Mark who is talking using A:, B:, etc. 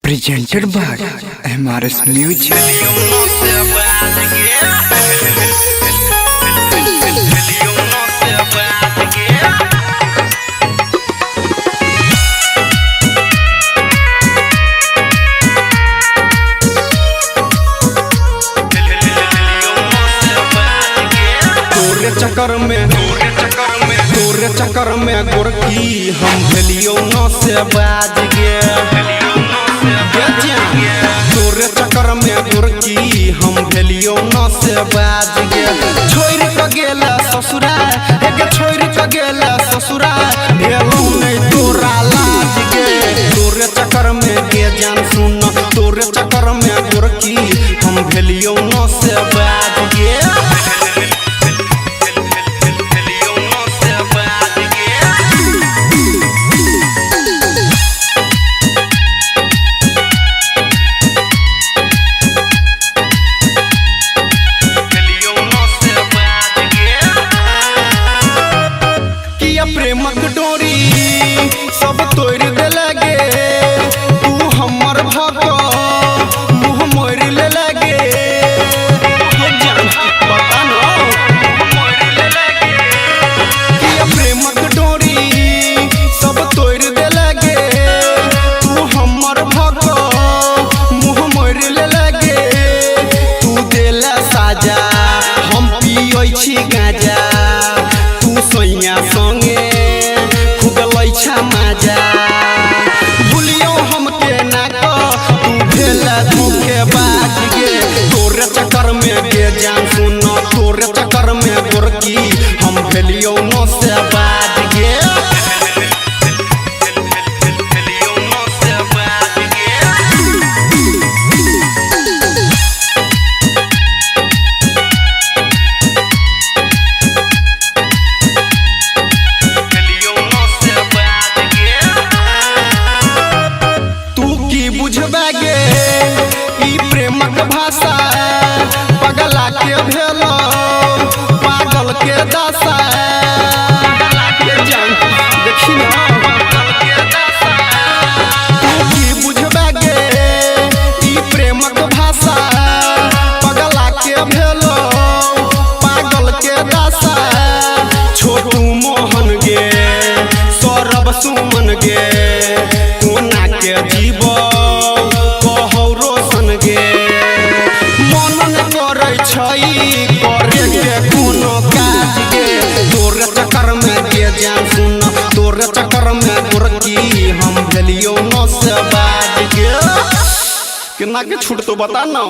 A: Presented by MRS Music.
B: तोरे चक्कर में गोरकी हम भेलियो न से बाज गे। तोरे चक्कर में गोरकी हम भेलियो न से बाज गे। छोड़ के गेला ससुरा एक छोड़ के गेला ससुरा भेलो नहीं तोरा लाज गे। तोरे चक्कर में गे जान सुन तोरे चक्कर में गोरकी हम भेलियो न से बाज गे। प्रेमक डोरी सब तोड़ दे लगे तू हमर भक मुँह मोड़ ले लगे। प्रेमक डोरी सब तोड़ दे लगे तू हमर भक मुँह मोड़ ले लगे। तू देला साजा हम पियै छी गाजा तू सोइया संगे मजा भूलियो हमके ना तू भेला धोखे बाज गे। तोरे चक्कर में गे जान सुन तोरे चक्कर में गोरकी हम भेलियो न से बाज गे। बुझबागे ई प्रेमक भाषा पगला के भेलो पागल के दशा। देखी ना की बुझबागे ई प्रेमक भाषा पगला के भेलो पागल के दशा। छोटू मोहन गे सौरभ सुमन गे कोना के जीव तोरे चक्कर में गे जान सुन तोरे चक्कर में गोरकी हम भेलियो न से बाज गे। केना के छूट तो बता ना।